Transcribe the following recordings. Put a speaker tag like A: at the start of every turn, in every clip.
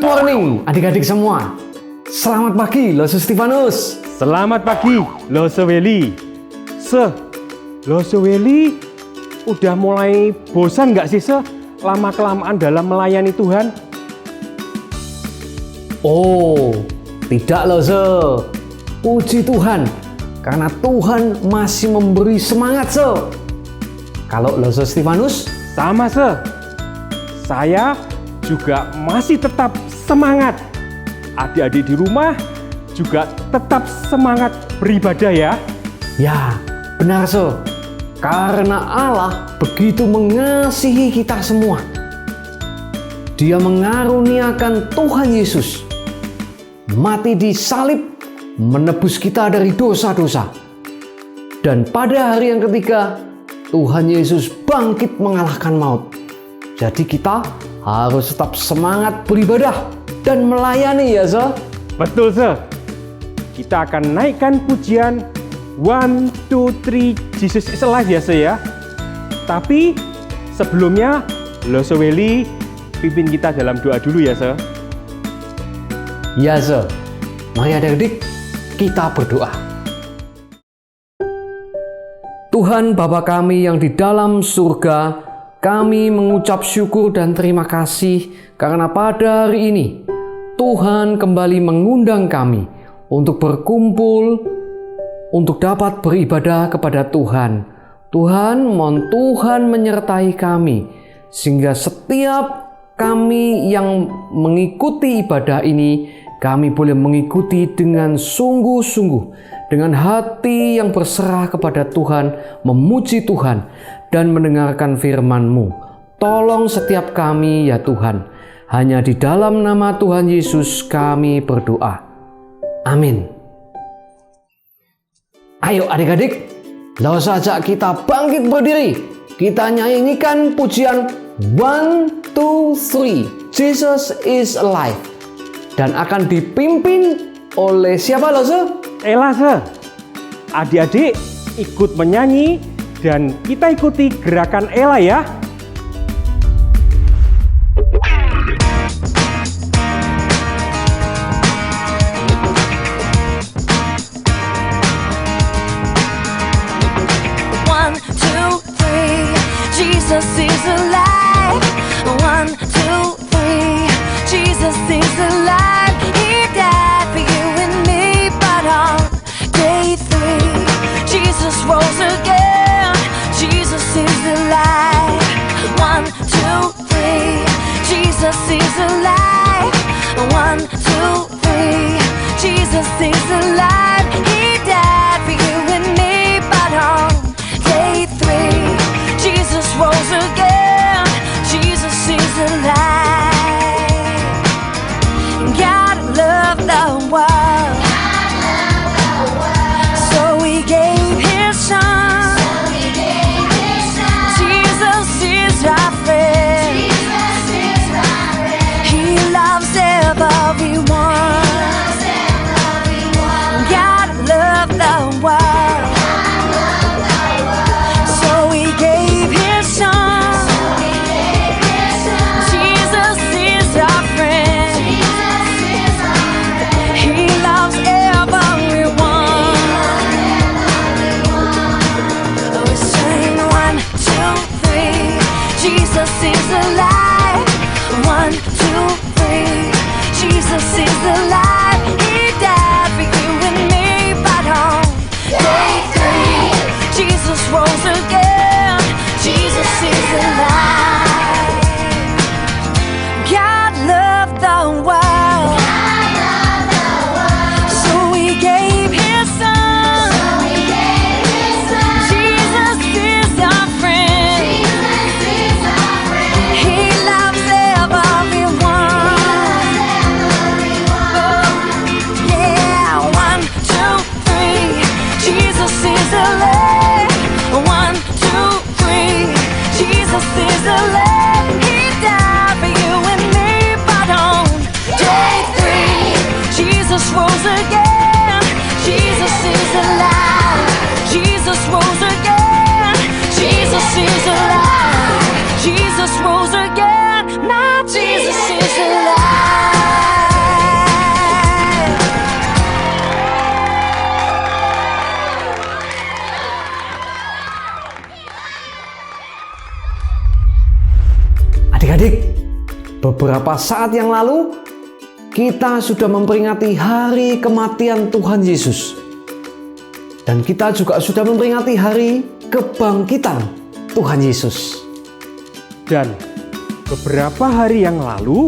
A: morning adik-adik semua. Selamat pagi Lose Stefanus.
B: Selamat pagi Lose Welly. Lose Welly udah mulai bosan nggak sih lama-kelamaan dalam melayani Tuhan?
A: Oh, tidak Lose. Puji Tuhan, karena Tuhan masih memberi semangat Kalau Lose Stefanus?
B: Sama saya juga masih tetap semangat. Adik-adik di rumah juga tetap semangat beribadah ya.
A: Ya, benar karena Allah begitu mengasihi kita semua. Dia mengaruniakan Tuhan Yesus mati di salib menebus kita dari dosa-dosa. Dan pada hari yang ketiga, Tuhan Yesus bangkit mengalahkan maut. Jadi kita harus tetap semangat beribadah dan melayani ya
B: Betul Kita akan naikkan pujian 1, 2, 3 Jesus is alive ya Tapi sebelumnya Lose Welly pimpin kita dalam doa dulu ya
A: Ya Mari adik-adik kita berdoa. Tuhan Bapa kami yang di dalam surga, kami mengucap syukur dan terima kasih karena pada hari ini Tuhan kembali mengundang kami untuk berkumpul, untuk dapat beribadah kepada Tuhan. Tuhan, mohon Tuhan menyertai kami sehingga setiap kami yang mengikuti ibadah ini, kami boleh mengikuti dengan sungguh-sungguh, dengan hati yang berserah kepada Tuhan, memuji Tuhan, dan mendengarkan firman-Mu. Tolong setiap kami ya Tuhan. Hanya di dalam nama Tuhan Yesus kami berdoa. Amin. Ayo adik-adik, langsung saja kita bangkit berdiri. Kita nyanyikan pujian 1, 2, 3 Jesus is alive. Dan akan dipimpin oleh siapa
B: Ella Adik-adik ikut menyanyi dan kita ikuti gerakan Ella ya.
C: Jesus is alive. 1, 2, 3. Jesus is alive. He died for you and me, but on day 3, Jesus rose again. Jesus is alive. 1, 2, 3. Jesus is alive. 1, 2, 3. Jesus is alive. He died for you and me, but on day 3, Jesus rose again. Jesus is alive. God loved the world, so He gave His Son. Jesus is our friend. He loves everyone. God loved the world, so He gave His Son. Jesus is our friend. He loves everyone. We sing 1, 2, 3. Jesus is alive. 1, 2, 3. Jesus is alive. He died for you and me, but on day 3, Jesus rose again. Jesus is alive. God loved the world, so He gave His Son. Jesus is our friend. He loves everyone. Yeah, 1, 2, 3. Jesus is alive. 1, 2, 3. Jesus is alive. He died for you and me, but on day 3, Jesus rose again. Jesus is alive. Jesus rose again. Jesus is alive. Jesus rose again. My Jesus is alive.
A: beberapa saat yang lalu kita sudah memperingati hari kematian Tuhan Yesus. Dan kita juga sudah memperingati hari kebangkitan Tuhan Yesus.
B: Dan beberapa hari yang lalu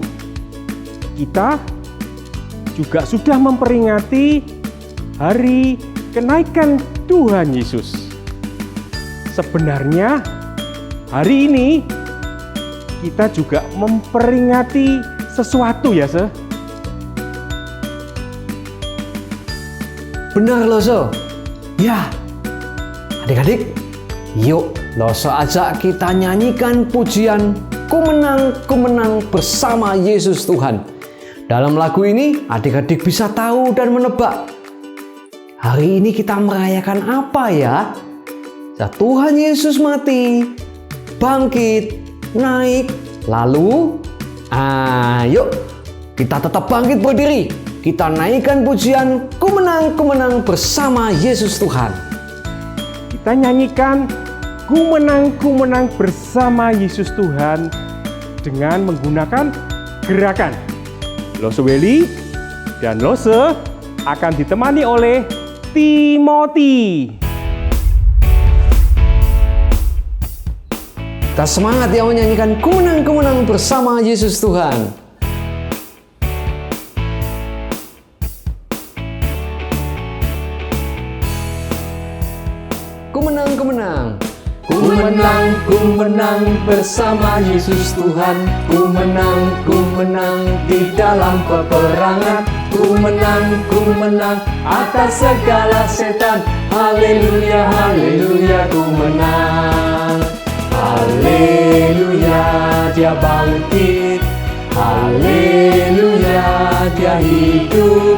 B: kita juga sudah memperingati hari kenaikan Tuhan Yesus. Sebenarnya hari ini kita juga memperingati sesuatu ya, Se?
A: Benar loh, So. Ya, adik-adik, yuk Loso ajak kita nyanyikan pujian Ku menang bersama Yesus Tuhan. Dalam lagu ini adik-adik bisa tahu dan menebak hari ini kita merayakan apa ya? Tuhan Yesus mati, bangkit, naik, lalu ayo kita tetap bangkit berdiri. Kita naikkan pujian Ku menang bersama Yesus Tuhan.
B: Kita nyanyikan Ku menang bersama Yesus Tuhan dengan menggunakan gerakan. Lose Welly dan Lose akan ditemani oleh Timothy.
A: Kita semangat ya menyanyikan Ku menang bersama Yesus Tuhan. Ku menang bersama Yesus Tuhan. Ku menang di dalam peperangan. Ku menang atas segala setan. Haleluya, haleluya, ku menang. Haleluya, dia bangkit. Haleluya, dia hidup.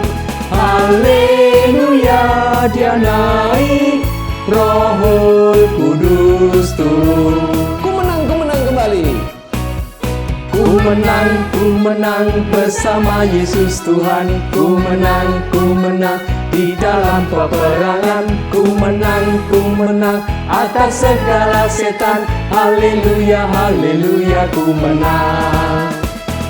A: Haleluya, dia naik. Roh Kudus turun. Ku menang kembali. Ku menang bersama Yesus Tuhan. Ku menang di dalam peperangan. Ku menang atas segala setan. Haleluya, haleluya, ku menang.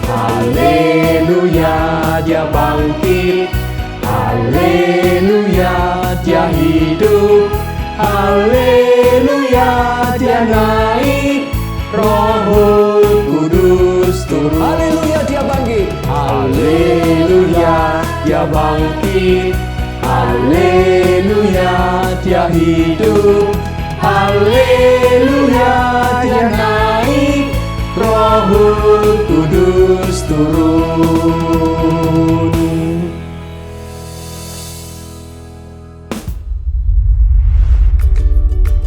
A: Haleluya, dia bangkit. Haleluya, dia hidup. Haleluya, dia naik. Roh Kudus turun. Haleluya, dia bangkit. Haleluya, dia bangkit. Haleluya, dia hidup. Haleluya, dia naik. Roh Kudus turun.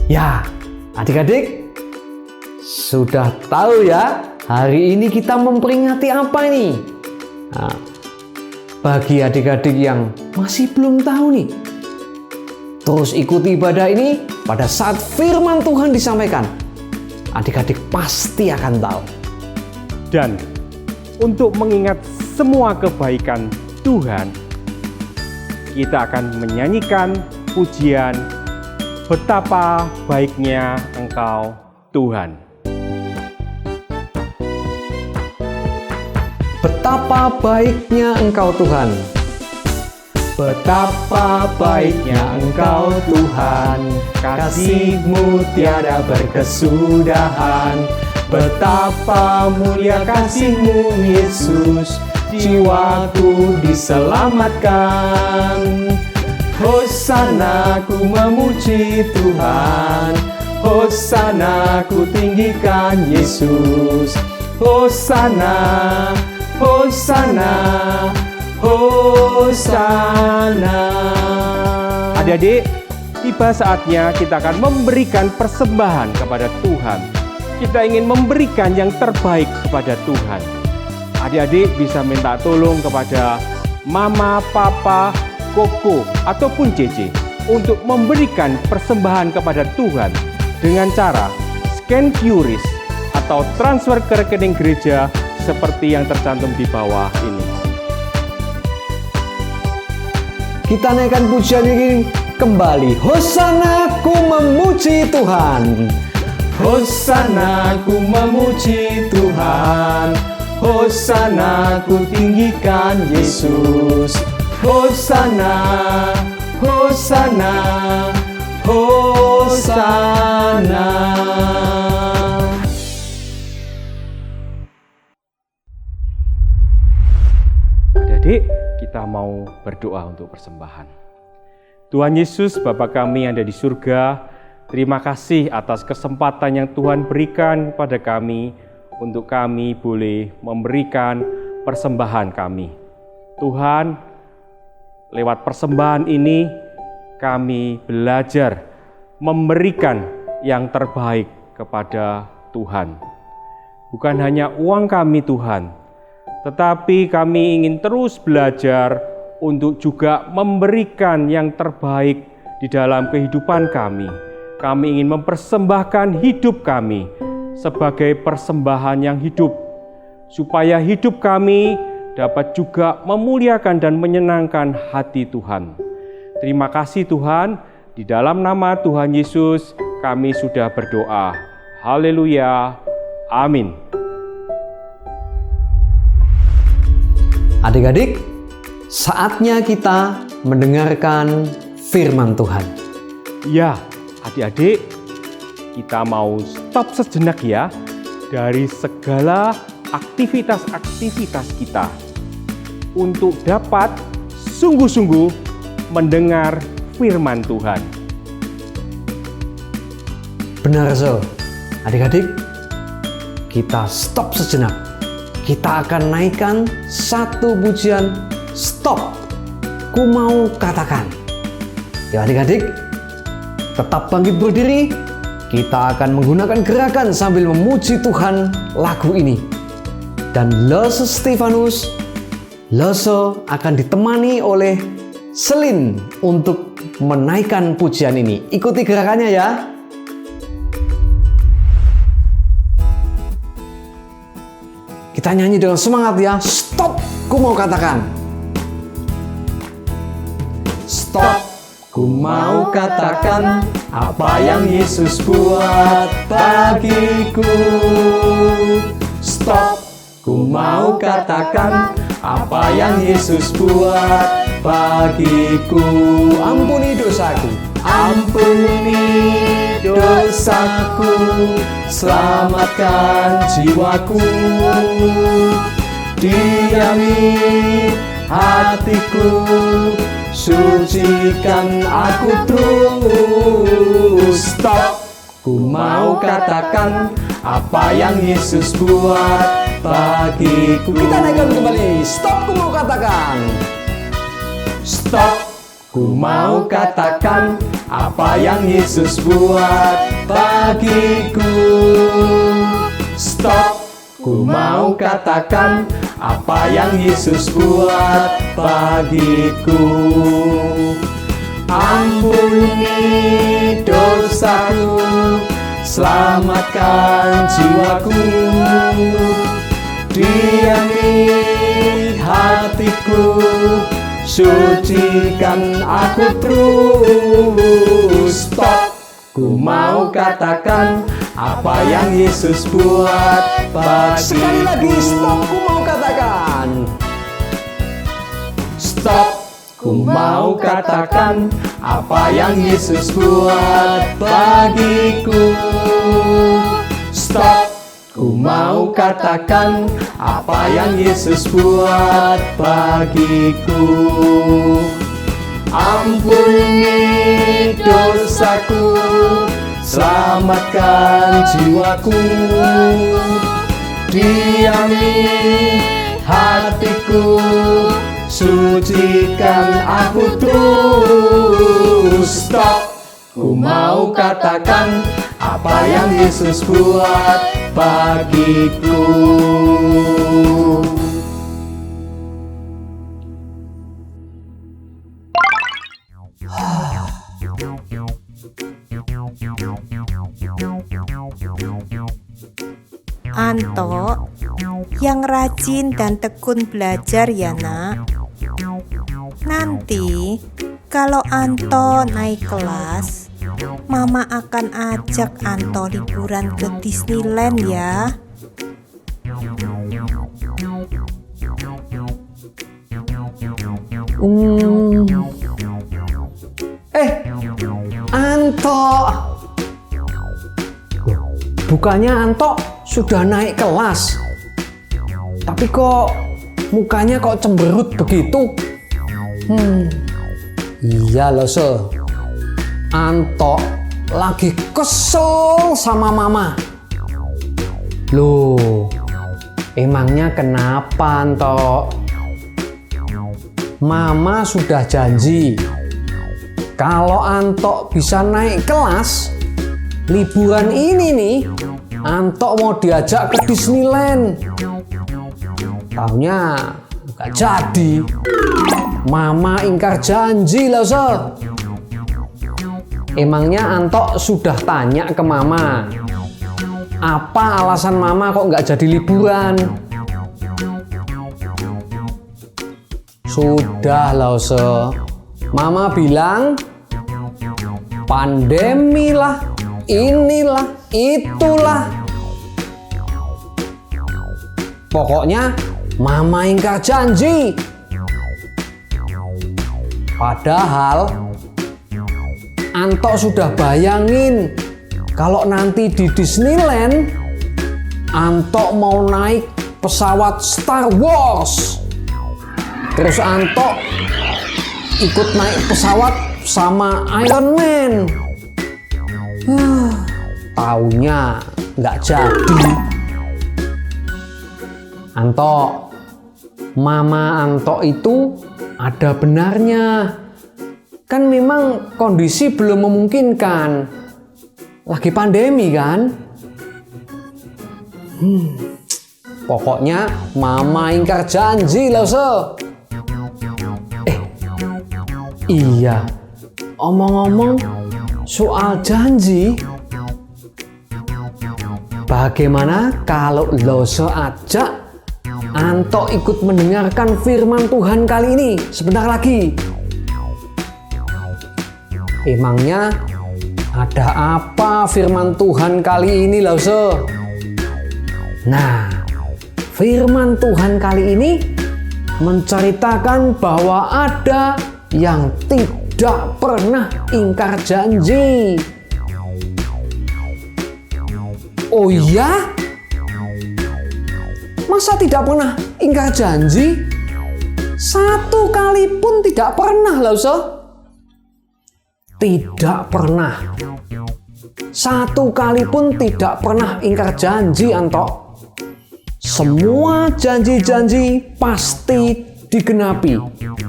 A: Ya, adik-adik sudah tahu ya hari ini kita memperingati apa ini? Nah, bagi adik-adik yang masih belum tahu nih, terus ikuti ibadah ini pada saat firman Tuhan disampaikan. Adik-adik pasti akan tahu.
B: Dan untuk mengingat semua kebaikan Tuhan, kita akan menyanyikan pujian Betapa baiknya Engkau Tuhan.
A: Betapa baiknya Engkau Tuhan.
B: Betapa baiknya Engkau Tuhan, kasih-Mu tiada berkesudahan. Betapa mulia kasih-Mu Yesus, jiwaku diselamatkan. Hosana, ku memuji Tuhan. Hosana, ku tinggikan Yesus. Hosana, Hosana, Hosana. Adik-adik, tiba saatnya kita akan memberikan persembahan kepada Tuhan. Kita ingin memberikan yang terbaik kepada Tuhan. Adik-adik bisa minta tolong kepada Mama, Papa, Koko, ataupun Cece untuk memberikan persembahan kepada Tuhan dengan cara scan QRIS atau transfer ke rekening gereja seperti yang tercantum di bawah ini.
A: Kita naikkan pujian ini kembali. Hosana, ku memuji Tuhan.
B: Hosana, ku memuji Tuhan. Hosana, ku tinggikan Yesus. Hosana, Hosana, Hosana. Adik-adik, kita mau berdoa untuk persembahan. Tuhan Yesus, Bapa kami yang ada di surga, terima kasih atas kesempatan yang Tuhan berikan kepada kami untuk kami boleh memberikan persembahan kami. Tuhan, lewat persembahan ini kami belajar memberikan yang terbaik kepada Tuhan. Bukan hanya uang kami Tuhan, tetapi kami ingin terus belajar untuk juga memberikan yang terbaik di dalam kehidupan kami. Kami ingin mempersembahkan hidup kami sebagai persembahan yang hidup, supaya hidup kami dapat juga memuliakan dan menyenangkan hati Tuhan. Terima kasih Tuhan, di dalam nama Tuhan Yesus kami sudah berdoa. Haleluya, amin.
A: Adik-adik, saatnya kita mendengarkan firman Tuhan.
B: Ya, adik-adik, kita mau stop sejenak ya dari segala aktivitas-aktivitas kita untuk dapat sungguh-sungguh mendengar firman Tuhan.
A: Benar, so. Adik-adik, kita stop sejenak. Kita akan naikkan satu pujian stop. Ku mau katakan. Ya adik-adik, tetap bangkit berdiri. Kita akan menggunakan gerakan sambil memuji Tuhan lagu ini. Dan Lese Stefanus, Lese akan ditemani oleh Selin untuk menaikkan pujian ini. Ikuti gerakannya ya. Kita nyanyi dengan semangat ya. Stop, ku mau katakan. Stop, ku mau katakan apa yang Yesus buat bagiku. Stop, ku mau katakan apa yang Yesus buat bagiku. Ampuni dosaku, ampuni dosaku, selamatkan jiwaku, diami hatiku, sucikan aku terus. Stop, ku mau katakan apa yang Yesus buat bagiku. Kita naikkan kembali. Stop, ku mau katakan. Stop, ku mau katakan apa yang Yesus buat bagiku. Stop, ku mau katakan apa yang Yesus buat bagiku. Ampuni dosaku, selamatkan jiwaku, diami hatiku, sucikan aku terus. Stop, ku mau katakan apa yang Yesus buat bagiku. Sekali lagi, stop, ku mau katakan. Stop, ku mau katakan apa yang Yesus buat bagiku. Stop, ku mau katakan apa yang Yesus buat bagiku. Ampuni dosaku, selamatkan jiwaku, diami hatiku, sucikan aku terus. Stop, ku mau katakan apa yang Yesus buat bagiku.
D: Anto, yang rajin dan tekun belajar ya nak. Nanti kalau Anto naik kelas, Mama akan ajak Anto liburan ke Disneyland ya.
A: Anto. Bukannya Anto sudah naik kelas, tapi kok mukanya kok cemberut begitu? Iya loh, Anto lagi kesel sama mama. Loh, emangnya kenapa, Anto? Mama sudah janji kalau Anto bisa naik kelas, liburan ini nih, Anto mau diajak ke Disneyland. Taunya gak jadi. Mama ingkar janji loh, Emangnya Anto sudah tanya ke Mama, apa alasan Mama kok gak jadi liburan? Sudah loh, Mama bilang pandemi lah, inilah, itulah. Pokoknya Mama ingkar janji. Padahal Anto sudah bayangin kalau nanti di Disneyland Anto mau naik pesawat Star Wars. Terus Anto ikut naik pesawat sama Iron Man. Taunya nggak jadi. Anto, Mama Anto itu ada benarnya. Kan memang kondisi belum memungkinkan. Lagi pandemi kan? Pokoknya Mama ingkar janji loh, Iya, omong-omong soal janji, bagaimana kalau Loso ajak Anto ikut mendengarkan firman Tuhan kali ini sebentar lagi? Emangnya ada apa firman Tuhan kali ini, Loso? Nah, firman Tuhan kali ini menceritakan bahwa ada yang tidak pernah ingkar janji. Oh iya? Masa tidak pernah ingkar janji? Satu kali pun tidak pernah, Loso. Tidak pernah. Satu kali pun tidak pernah ingkar janji, Anto. Semua janji-janji pasti digenapi.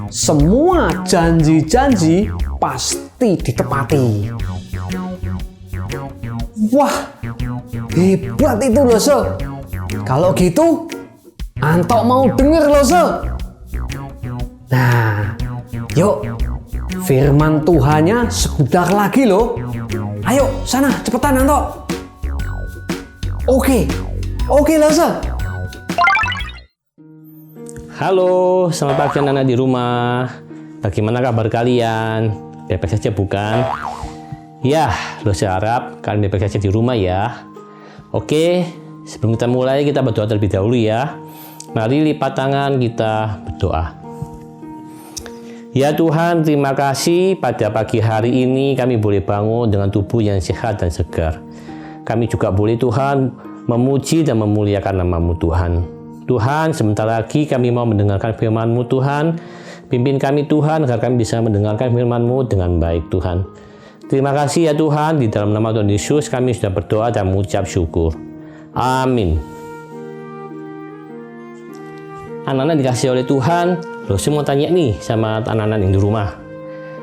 A: Semua janji-janji pasti ditepati. Wah, hebat itu loh, Kalau gitu, Anto mau denger loh, Nah, yuk, firman Tuhannya sebentar lagi loh. Ayo, sana, cepetan Anto. Oke loh,
E: Halo, selamat pagi anak-anak di rumah. Bagaimana kabar kalian? Baik-baik saja bukan? Ya, saya harap kalian baik-baik saja di rumah ya. Oke, sebelum kita mulai kita berdoa terlebih dahulu ya. Mari lipat tangan kita berdoa. Ya Tuhan, terima kasih pada pagi hari ini kami boleh bangun dengan tubuh yang sehat dan segar. Kami juga boleh Tuhan memuji dan memuliakan nama-Mu Tuhan. Tuhan, sebentar lagi kami mau mendengarkan firman-Mu Tuhan. Pimpin kami Tuhan agar kami bisa mendengarkan firman-Mu dengan baik Tuhan. Terima kasih ya Tuhan, di dalam nama Tuhan Yesus kami sudah berdoa dan mengucap syukur. Amin. Anak-anak dikasih oleh Tuhan, saya mau tanya nih sama anak-anak yang di rumah.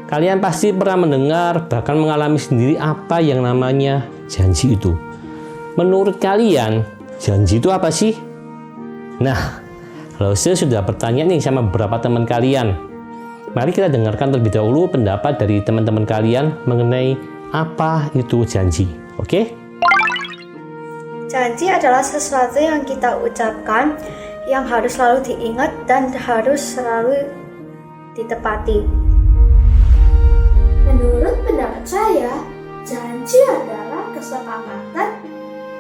E: Kalian pasti pernah mendengar bahkan mengalami sendiri apa yang namanya janji itu. Menurut kalian, janji itu apa sih? Nah, saya sudah bertanya nih sama beberapa teman kalian. Mari kita dengarkan terlebih dahulu pendapat dari teman-teman kalian mengenai apa itu janji. Oke?
F: Janji adalah sesuatu yang kita ucapkan yang harus selalu diingat dan harus selalu ditepati.
G: Menurut pendapat saya, janji adalah kesepakatan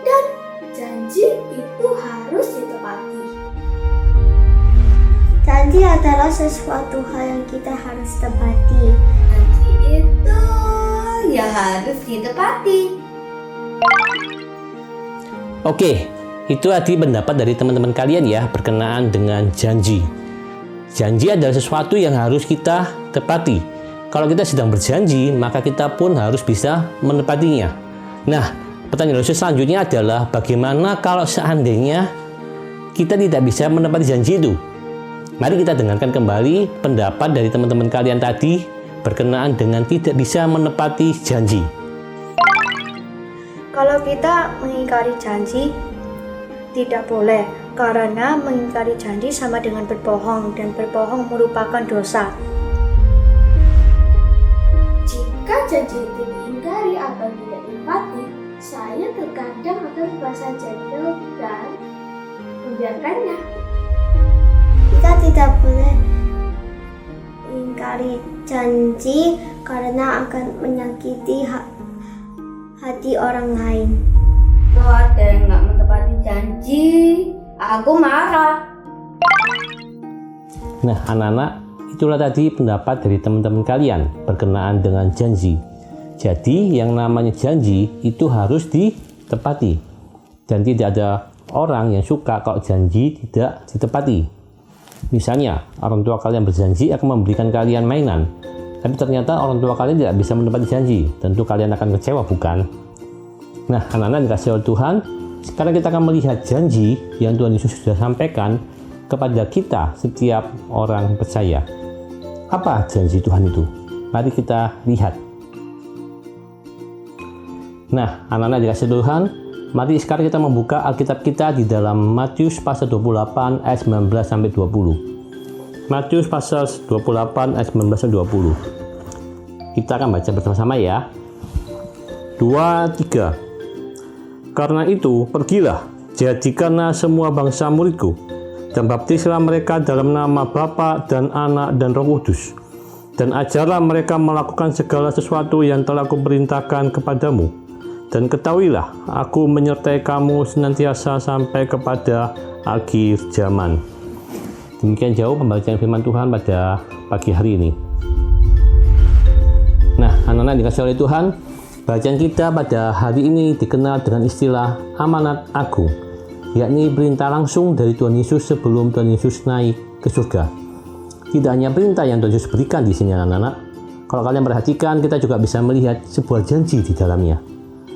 G: dan janji itu harus ditepati.
F: Janji adalah sesuatu hal yang kita harus tepati.
G: Janji itu ya harus ditepati.
E: Oke, itu tadi pendapat dari teman-teman kalian ya berkenaan dengan janji. Janji adalah sesuatu yang harus kita tepati. Kalau kita sedang berjanji, maka kita pun harus bisa menepatinya. Nah, pertanyaan selanjutnya adalah bagaimana kalau seandainya kita tidak bisa menepati janji itu? Mari kita dengarkan kembali pendapat dari teman-teman kalian tadi berkenaan dengan tidak bisa menepati janji.
F: Kalau kita mengingkari janji, tidak boleh, karena mengingkari janji sama dengan berbohong, dan berbohong merupakan dosa.
G: Jika janji itu diingkari atau tidak ditepati, saya terkadang akan merasa jengkel dan membiarkannya.
F: Kita tidak boleh mengingkari janji karena akan menyakiti hati orang lain.
G: Kalau ada yang nggak menepati janji, aku marah.
E: Nah, anak-anak, itulah tadi pendapat dari teman-teman kalian berkenaan dengan janji. Jadi, yang namanya janji itu harus ditepati. Dan tidak ada orang yang suka kalau janji tidak ditepati. Misalnya, orang tua kalian berjanji akan memberikan kalian mainan, tapi ternyata orang tua kalian tidak bisa menepati janji. Tentu kalian akan kecewa, bukan? Nah, anak-anak dikasih oleh Tuhan, sekarang kita akan melihat janji yang Tuhan Yesus sudah sampaikan kepada kita setiap orang percaya. Apa janji Tuhan itu? Mari kita lihat. Nah, anak-anak dikasih Tuhan, mari sekarang kita membuka Alkitab kita di dalam Matius pasal 28 ayat 19 sampai 20. Matius pasal 28 ayat 19 sampai 20. Kita akan baca bersama-sama ya. 2, 3. Karena itu, pergilah, jadikanlah semua bangsa muridku, dan baptislah mereka dalam nama Bapa dan Anak dan Roh Kudus, dan ajarlah mereka melakukan segala sesuatu yang telah kuperintahkan kepadamu. Dan ketahuilah, aku menyertai kamu senantiasa sampai kepada akhir zaman. Demikian jauh pembacaan firman Tuhan pada pagi hari ini. Nah, anak-anak dikasih oleh Tuhan, bacaan kita pada hari ini dikenal dengan istilah amanat agung, yakni perintah langsung dari Tuhan Yesus sebelum Tuhan Yesus naik ke surga. Tidak hanya perintah yang Tuhan Yesus berikan di sini, anak-anak. Kalau kalian perhatikan, kita juga bisa melihat sebuah janji di dalamnya.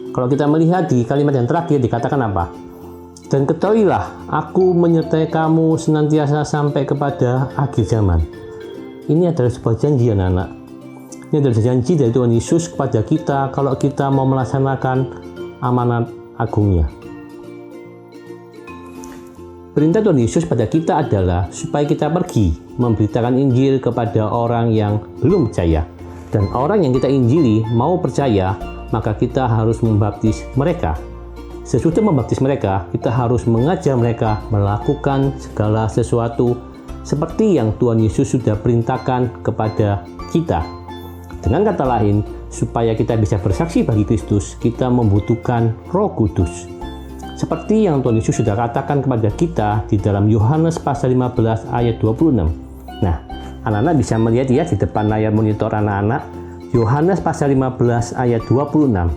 E: Kalau kita melihat di kalimat yang terakhir dikatakan apa? Dan ketahuilah, aku menyertai kamu senantiasa sampai kepada akhir zaman. Ini adalah sebuah janji, anak-anak. Ini adalah janji dari Tuhan Yesus kepada kita kalau kita mau melaksanakan amanat agungnya. Perintah Tuhan Yesus pada kita adalah supaya kita pergi memberitakan Injil kepada orang yang belum percaya. Dan orang yang kita injili mau percaya, maka kita harus membaptis mereka. Sesudah membaptis mereka, kita harus mengajar mereka melakukan segala sesuatu seperti yang Tuhan Yesus sudah perintahkan kepada kita. Dengan kata lain, supaya kita bisa bersaksi bagi Kristus, kita membutuhkan Roh Kudus. Seperti yang Tuhan Yesus sudah katakan kepada kita di dalam Yohanes pasal 15 ayat 26. Nah, anak-anak bisa melihat ya di depan layar monitor anak-anak, Yohanes pasal 15 ayat 26.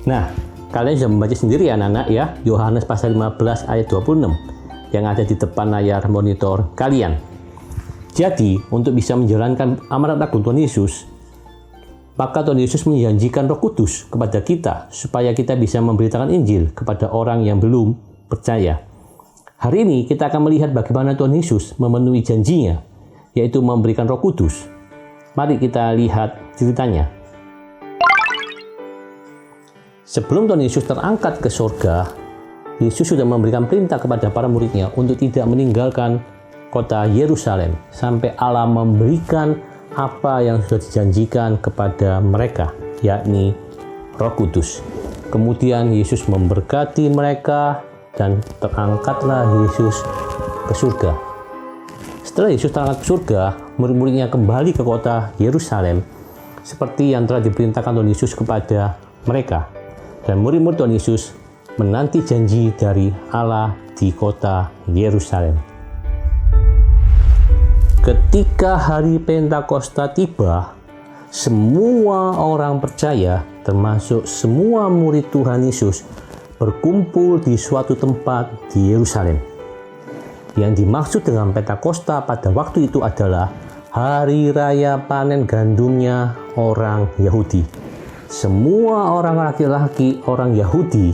E: Nah, kalian sudah membaca sendiri ya anak-anak ya, Yohanes pasal 15 ayat 26 yang ada di depan layar monitor kalian. Jadi, untuk bisa menjalankan amanat agung Tuhan Yesus, maka Tuhan Yesus menjanjikan Roh Kudus kepada kita supaya kita bisa memberitakan Injil kepada orang yang belum percaya. Hari ini kita akan melihat bagaimana Tuhan Yesus memenuhi janjinya, yaitu memberikan Roh Kudus. Mari kita lihat ceritanya. Sebelum Tuhan Yesus terangkat ke surga, Yesus sudah memberikan perintah kepada para muridnya untuk tidak meninggalkan kota Yerusalem sampai Allah memberikan apa yang sudah dijanjikan kepada mereka, yakni Roh Kudus. Kemudian Yesus memberkati mereka dan terangkatlah Yesus ke surga. Setelah Yesus terangkat ke surga, murid-muridnya kembali ke kota Yerusalem seperti yang telah diperintahkan Tuhan Yesus kepada mereka. Dan murid-murid Tuhan Yesus menanti janji dari Allah di kota Yerusalem. Ketika hari Pentakosta tiba, semua orang percaya, termasuk semua murid Tuhan Yesus, berkumpul di suatu tempat di Yerusalem. Yang dimaksud dengan Pentakosta pada waktu itu adalah hari raya panen gandumnya orang Yahudi. Semua orang laki-laki orang Yahudi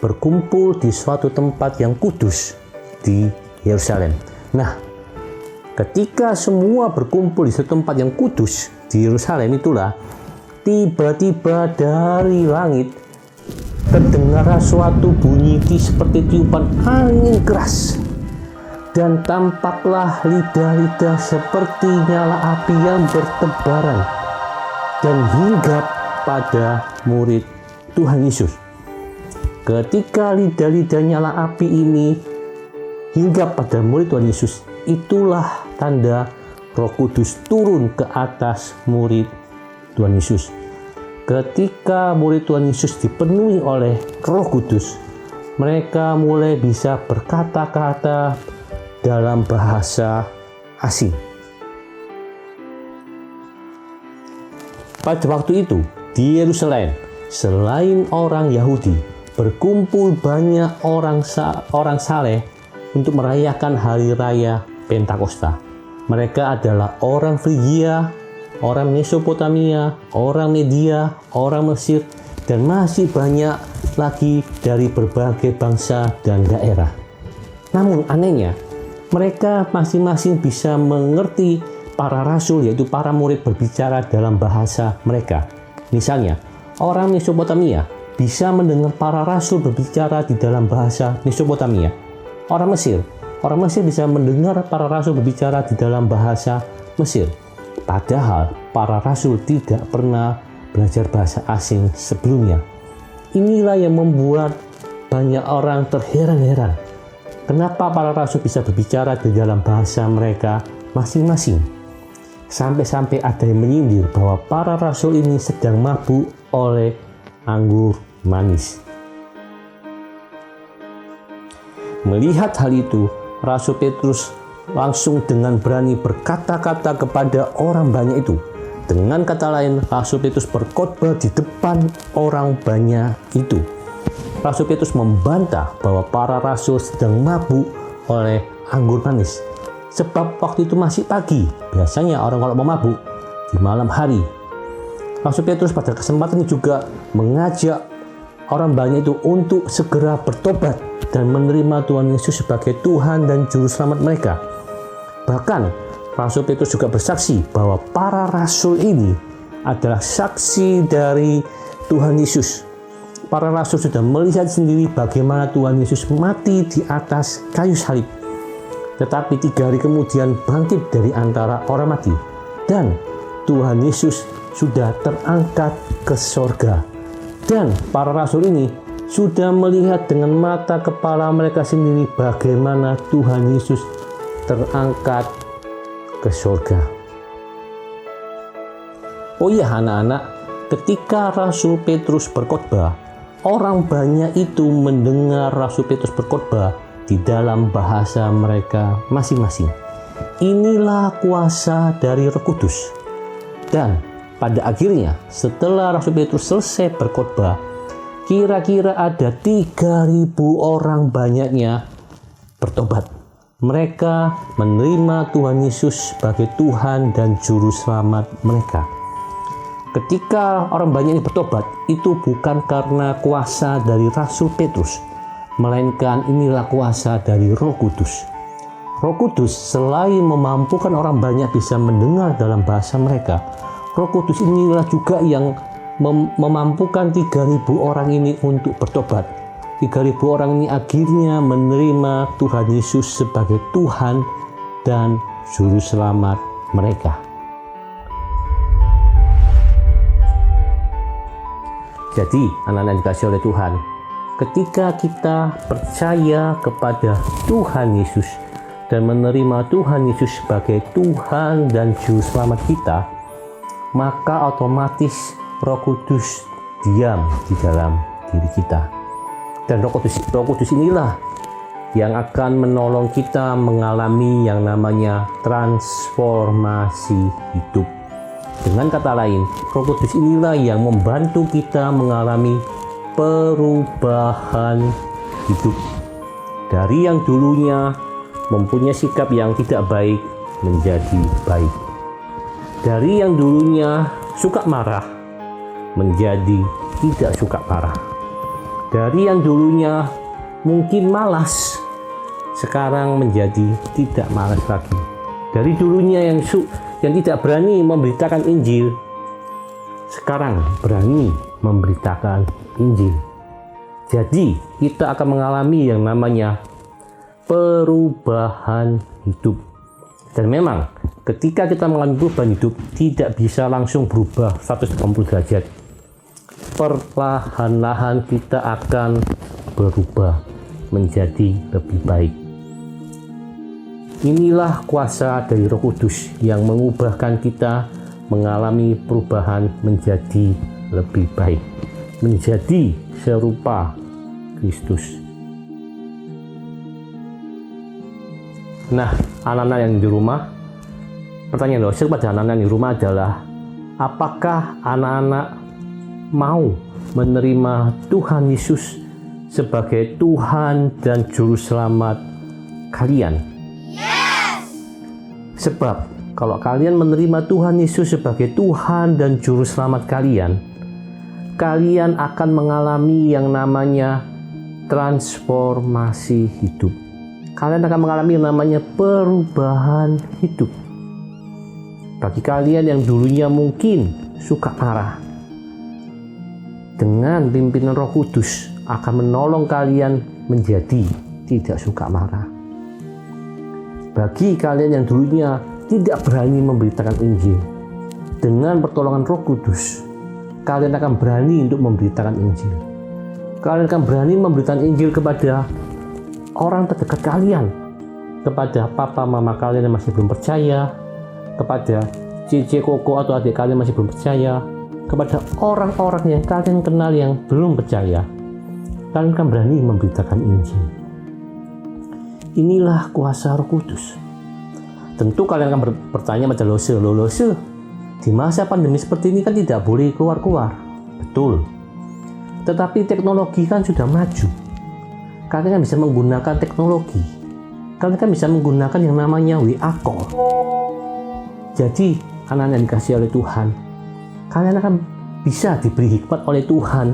E: berkumpul di suatu tempat yang kudus di Yerusalem. Nah, ketika semua berkumpul di suatu tempat yang kudus di Yerusalem itulah tiba-tiba dari langit terdengar suatu bunyi seperti tiupan angin keras. Dan tampaklah lidah-lidah seperti nyala api yang bertebaran dan hinggap pada murid Tuhan Yesus. Ketika lidah-lidah nyala api ini hinggap pada murid Tuhan Yesus, itulah tanda Roh Kudus turun ke atas murid Tuhan Yesus. Ketika murid Tuhan Yesus dipenuhi oleh Roh Kudus, mereka mulai bisa berkata-kata dalam bahasa asing. Pada waktu itu, di Yerusalem, selain orang Yahudi, berkumpul banyak orang saleh untuk merayakan hari raya Pentakosta. Mereka adalah orang Frigia, orang Mesopotamia, orang Media, orang Mesir, dan masih banyak lagi dari berbagai bangsa dan daerah. Namun anehnya, mereka masing-masing bisa mengerti para rasul, yaitu para murid, berbicara dalam bahasa mereka. Misalnya, orang Mesopotamia bisa mendengar para rasul berbicara di dalam bahasa Mesopotamia. Orang Mesir bisa mendengar para rasul berbicara di dalam bahasa Mesir. Padahal para rasul tidak pernah belajar bahasa asing sebelumnya. Inilah yang membuat banyak orang terheran-heran. Kenapa para rasul bisa berbicara di dalam bahasa mereka masing-masing? Sampai-sampai ada yang menyindir bahwa para rasul ini sedang mabuk oleh anggur manis. Melihat hal itu, Rasul Petrus langsung dengan berani berkata-kata kepada orang banyak itu. Dengan kata lain, Rasul Petrus berkhotbah di depan orang banyak itu. Rasul Petrus membantah bahwa para rasul sedang mabuk oleh anggur manis. Sebab waktu itu masih pagi. Biasanya orang kalau mau mabuk di malam hari. Rasul Petrus pada kesempatan ini juga mengajak orang banyak itu untuk segera bertobat dan menerima Tuhan Yesus sebagai Tuhan dan Juru Selamat mereka. Bahkan Rasul Petrus juga bersaksi bahwa para rasul ini adalah saksi dari Tuhan Yesus. Para rasul sudah melihat sendiri bagaimana Tuhan Yesus mati di atas kayu salib. Tetapi 3 hari kemudian bangkit dari antara orang mati. Dan Tuhan Yesus sudah terangkat ke sorga. Dan para rasul ini sudah melihat dengan mata kepala mereka sendiri bagaimana Tuhan Yesus terangkat ke sorga. Oh iya anak-anak, ketika Rasul Petrus berkhotbah, orang banyak itu mendengar Rasul Petrus berkhotbah di dalam bahasa mereka masing-masing. Inilah kuasa dari Roh Kudus. Dan pada akhirnya, setelah Rasul Petrus selesai berkhotbah, kira-kira ada 3.000 orang banyaknya bertobat. Mereka menerima Tuhan Yesus sebagai Tuhan dan Juru Selamat mereka. Ketika orang banyak ini bertobat, itu bukan karena kuasa dari Rasul Petrus, melainkan inilah kuasa dari Roh Kudus. Roh Kudus selain memampukan orang banyak bisa mendengar dalam bahasa mereka, Roh Kudus inilah juga yang memampukan 3.000 orang ini untuk bertobat. 3.000 orang ini akhirnya menerima Tuhan Yesus sebagai Tuhan dan Juru Selamat mereka. Jadi, anak-anak dikasih oleh Tuhan, ketika kita percaya kepada Tuhan Yesus, dan menerima Tuhan Yesus sebagai Tuhan dan Juru Selamat kita, maka otomatis Roh Kudus diam di dalam diri kita. Dan Roh Kudus inilah yang akan menolong kita mengalami yang namanya transformasi hidup. Dengan kata lain, Roh Kudus inilah yang membantu kita mengalami perubahan hidup. Dari yang dulunya mempunyai sikap yang tidak baik menjadi baik. Dari yang dulunya suka marah menjadi tidak suka marah. Dari yang dulunya mungkin malas, sekarang menjadi tidak malas lagi. Dari dulunya yang tidak berani memberitakan Injil, sekarang berani memberitakan Injil. Jadi kita akan mengalami yang namanya perubahan hidup. Dan memang ketika kita mengalami perubahan hidup, tidak bisa langsung berubah 180 derajat. Perlahan-lahan kita akan berubah menjadi lebih baik. Inilah kuasa dari Roh Kudus yang mengubahkan kita mengalami perubahan menjadi lebih baik, menjadi serupa Kristus. Nah, anak-anak yang di rumah, pertanyaan dosen pada anak-anak yang di rumah adalah, apakah anak-anak mau menerima Tuhan Yesus sebagai Tuhan dan Juru Selamat kalian? Yes! Sebab kalau kalian menerima Tuhan Yesus sebagai Tuhan dan Juru Selamat kalian, kalian akan mengalami yang namanya transformasi hidup. Kalian akan mengalami yang namanya perubahan hidup. Bagi kalian yang dulunya mungkin suka marah, dengan pimpinan Roh Kudus akan menolong kalian menjadi tidak suka marah. Bagi kalian yang dulunya tidak berani memberitakan Injil, dengan pertolongan Roh Kudus, kalian akan berani untuk memberitakan Injil. Kalian akan berani memberitakan Injil kepada orang terdekat kalian, kepada papa mama kalian yang masih belum percaya, kepada cici koko atau adik kalian masih belum percaya, kepada orang-orang yang kalian kenal yang belum percaya. Kalian akan berani memberitakan Injil. Inilah kuasa Roh Kudus. Tentu kalian akan bertanya pada Lose, di masa pandemi seperti ini kan tidak boleh keluar-keluar. Betul. Tetapi teknologi kan sudah maju. Kalian kan bisa menggunakan teknologi. Kalian kan bisa menggunakan yang namanya WA Call. Jadi, anak-anak yang dikasihi oleh Tuhan, kalian akan bisa diberi hikmat oleh Tuhan,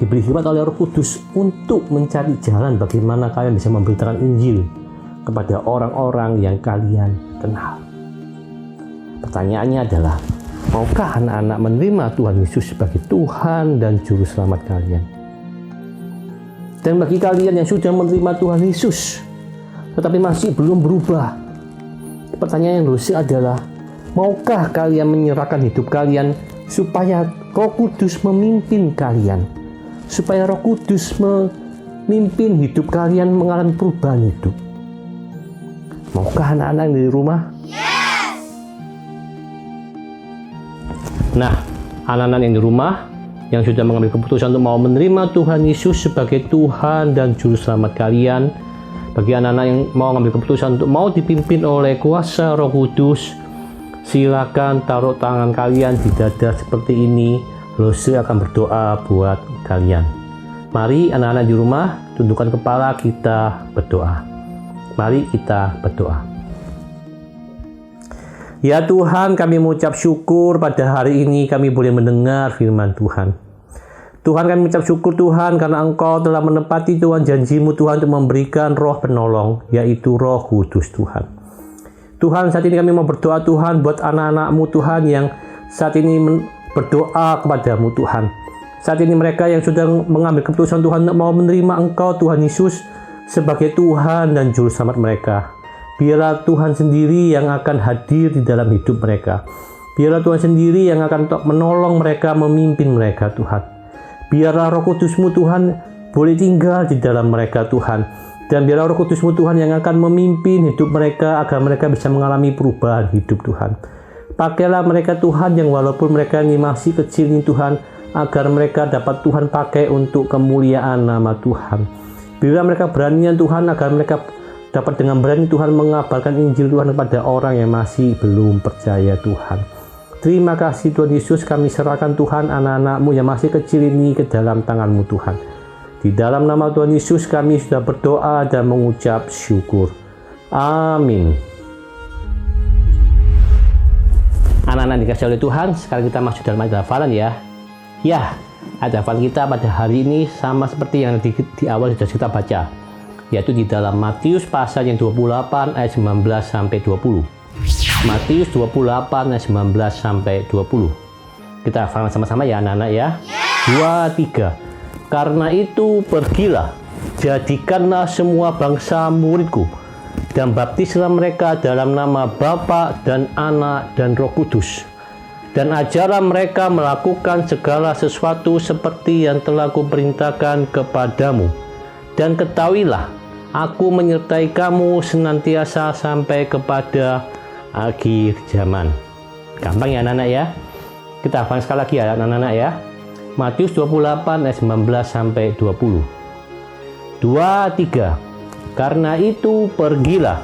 E: diberi hikmat oleh Roh Kudus untuk mencari jalan bagaimana kalian bisa memberitakan Injil kepada orang-orang yang kalian kenal. Pertanyaannya adalah, maukah anak-anak menerima Tuhan Yesus sebagai Tuhan dan Juru Selamat kalian? Dan bagi kalian yang sudah menerima Tuhan Yesus, tetapi masih belum berubah, pertanyaan yang dosa adalah, maukah kalian menyerahkan hidup kalian supaya Roh Kudus memimpin kalian? Supaya Roh Kudus memimpin hidup kalian mengalami perubahan hidup. Maukah anak-anak di rumah? Yes! Nah, anak-anak yang di rumah yang sudah mengambil keputusan untuk mau menerima Tuhan Yesus sebagai Tuhan dan Juru Selamat kalian, bagi anak-anak yang mau mengambil keputusan untuk mau dipimpin oleh kuasa Roh Kudus, silakan taruh tangan kalian di dada seperti ini. Lose akan berdoa buat kalian. Mari anak-anak di rumah, tundukkan kepala, kita berdoa. Mari kita berdoa. Ya Tuhan, kami mengucap syukur pada hari ini kami boleh mendengar firman Tuhan. Tuhan, kami mengucap syukur Tuhan karena Engkau telah menepati Tuhan janji-Mu Tuhan untuk memberikan roh penolong, yaitu Roh Kudus Tuhan. Tuhan, saat ini kami mau berdoa Tuhan buat anak-anak-Mu Tuhan yang saat ini berdoa kepada-Mu Tuhan. Saat ini mereka yang sudah mengambil keputusan Tuhan untuk mau menerima Engkau Tuhan Yesus sebagai Tuhan dan Juru Selamat mereka. Biarlah Tuhan sendiri yang akan hadir di dalam hidup mereka. Biarlah Tuhan sendiri yang akan menolong mereka, memimpin mereka Tuhan. Biarlah Roh Kudus-Mu Tuhan boleh tinggal di dalam mereka Tuhan. Dan biarlah Roh Kudus-Mu Tuhan yang akan memimpin hidup mereka agar mereka bisa mengalami perubahan hidup Tuhan. Pakailah mereka Tuhan yang walaupun mereka ini masih kecil ini Tuhan, agar mereka dapat Tuhan pakai untuk kemuliaan nama Tuhan. Berilah mereka beranian Tuhan agar mereka dapat dengan berani Tuhan mengabarkan Injil Tuhan kepada orang yang masih belum percaya Tuhan. Terima kasih Tuhan Yesus, kami serahkan Tuhan anak-anak-Mu yang masih kecil ini ke dalam tangan-Mu Tuhan. Di dalam nama Tuhan Yesus kami sudah berdoa dan mengucap syukur. Amin. Anak-anak dikasih oleh Tuhan, sekarang kita masuk dalam ayat hafalan ya. Ya, ayat hafalan kita pada hari ini sama seperti yang di awal sudah kita baca, yaitu di dalam Matius pasal yang 28 ayat 19 sampai 20. Matius 28 ayat 19 sampai 20. Kita hafalan sama-sama ya anak-anak ya. 2, 3. Karena itu pergilah, jadikanlah semua bangsa muridku, dan baptislah mereka dalam nama Bapa dan Anak dan Roh Kudus. Dan ajarlah mereka melakukan segala sesuatu seperti yang telah kuperintahkan kepadamu. Dan ketahuilah, aku menyertai kamu senantiasa sampai kepada akhir zaman. Gampang ya anak-anak ya. Kita hafal sekali lagi ya anak-anak ya. Matius 28 ayat 19 sampai 20. 2, 3. Karena itu pergilah,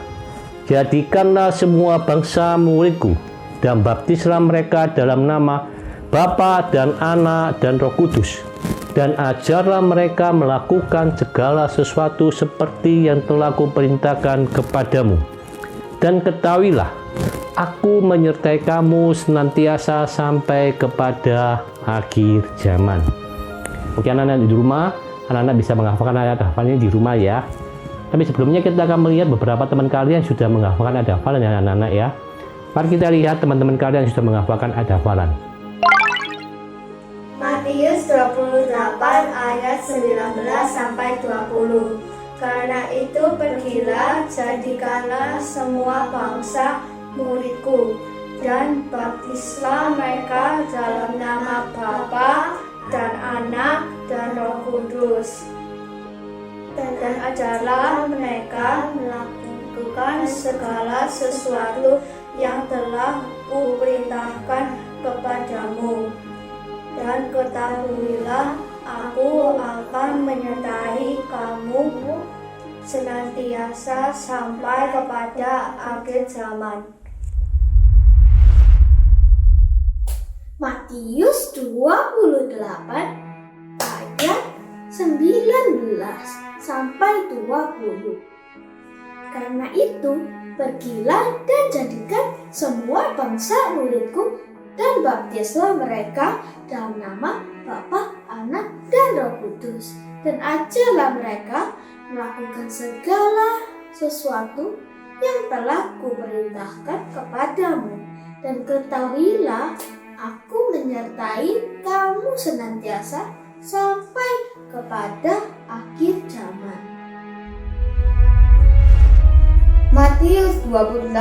E: jadikanlah semua bangsa muridku, dan baptislah mereka dalam nama Bapa dan Anak dan Roh Kudus. Dan ajarlah mereka melakukan segala sesuatu seperti yang telah kuperintahkan kepadamu. Dan ketahuilah, aku menyertai kamu senantiasa sampai kepada akhir zaman. Oke anak-anak di rumah, anak-anak bisa menghafalkan ayat hafalan ini di rumah ya. Tapi sebelumnya kita akan melihat beberapa teman kalian sudah menghafalkan ayat hafalan ya anak-anak ya. Mari kita lihat teman-teman kalian yang sudah menghafalkan ayat hafalan.
F: Matius 28 ayat 19 sampai 20. Karena itu pergilah, jadikanlah semua bangsa muridku, dan baptislah mereka dalam nama Bapa dan Anak dan Roh Kudus. Dan ajarlah mereka melakukan segala sesuatu yang telah kuperintahkan kepadamu. Dan ketahuilah, aku akan menyertai kamu senantiasa sampai kepada akhir zaman.
G: Matius 28 ayat 19 sampai 20. Karena itu, pergilah dan jadikan semua bangsa muridku, dan baptislah mereka dalam nama Bapa, Anak, dan Roh Kudus. Dan ajarlah mereka melakukan segala sesuatu yang telah kuperintahkan kepadamu. Dan ketahuilah, aku menyertai kamu senantiasa sampai kepada akhir zaman.
H: Matius 28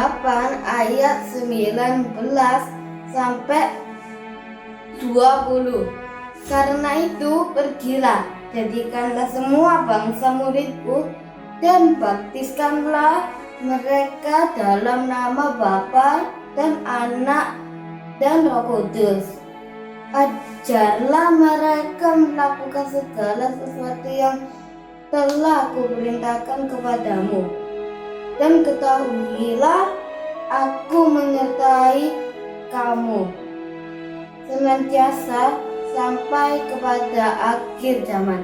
H: ayat 19 sampai 20. Karena itu pergilah, jadikanlah semua bangsa muridku, dan baptiskanlah mereka dalam nama Bapa dan Anak dan Roh Kudus. Ajarlah mereka melakukan segala sesuatu yang telah kuperintahkan kepadamu. Dan ketahuilah, aku menyertai kamu senantiasa sampai kepada akhir zaman.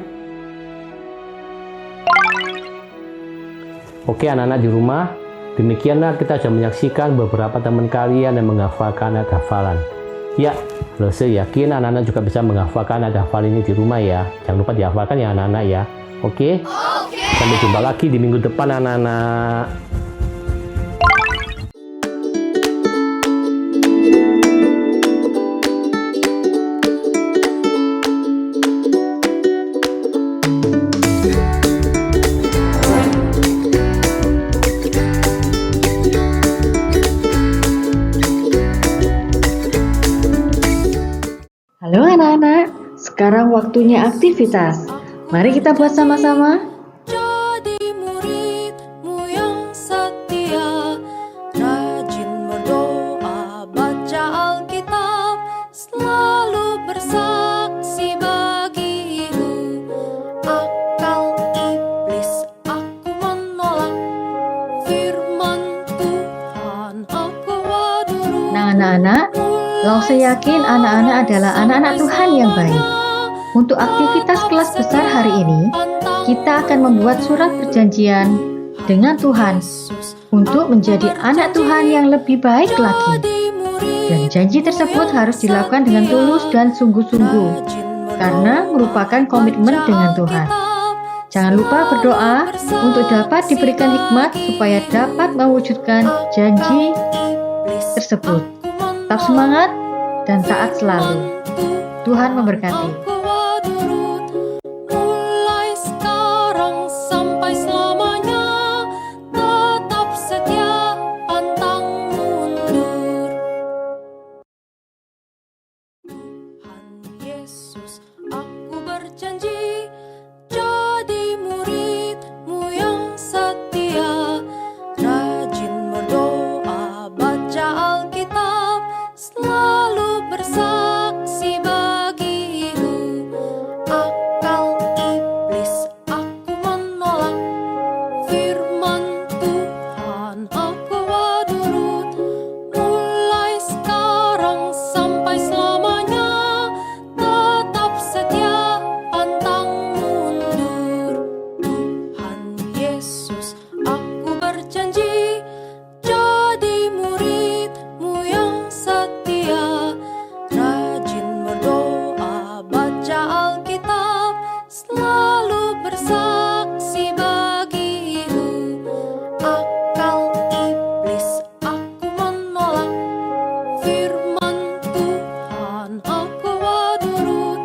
E: Oke anak-anak di rumah, demikianlah kita sudah menyaksikan beberapa teman kalian yang menghafalkan ayat hafalan. Ya, saya yakin anak-anak juga bisa menghafalkan ayat hafalan ini di rumah ya. Jangan lupa dihafalkan ya anak-anak ya. Oke? Sampai jumpa lagi di minggu depan anak-anak.
I: Halo anak-anak, sekarang waktunya aktivitas. Mari kita buat sama-sama.
C: Jadi murid
I: Anak-anak, Lause yakin anak-anak adalah anak-anak Tuhan yang baik. Untuk aktivitas kelas besar hari ini, kita akan membuat surat perjanjian dengan Tuhan untuk menjadi anak Tuhan yang lebih baik lagi. Dan janji tersebut harus dilakukan dengan tulus dan sungguh-sungguh, karena merupakan komitmen dengan Tuhan. Jangan lupa berdoa untuk dapat diberikan hikmat supaya dapat mewujudkan janji tersebut. Tetap semangat dan taat selalu. Tuhan memberkati.
C: Mulai sekarang sampai selamanya, tetap setia, pantang mundur. Tuhan Yesus, aku berjanji jadi murid-Mu yang setia, rajin berdoa, baca Alkitab, selalu bersaksi bagi-Mu. Akal iblis aku menolak, firman Tuhan aku turut. Mulai sekarang sampai selamanya, tetap setia, pantang mundur. Tuhan Yesus, aku berjanji jadi murid-Mu yang setia, rajin berdoa, baca Alkitab, selalu bersaksi bagi-Mu. Akal iblis aku menolak, firman Tuhan aku turut.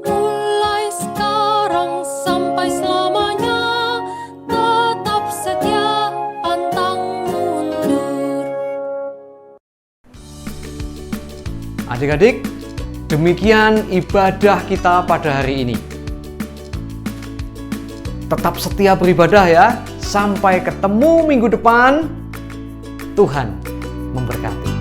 C: Mulai sekarang sampai selamanya, tetap setia, pantang mundur.
A: Adik-adik, demikian ibadah kita pada hari ini. Tetap setia beribadah ya. Sampai ketemu minggu depan. Tuhan memberkati.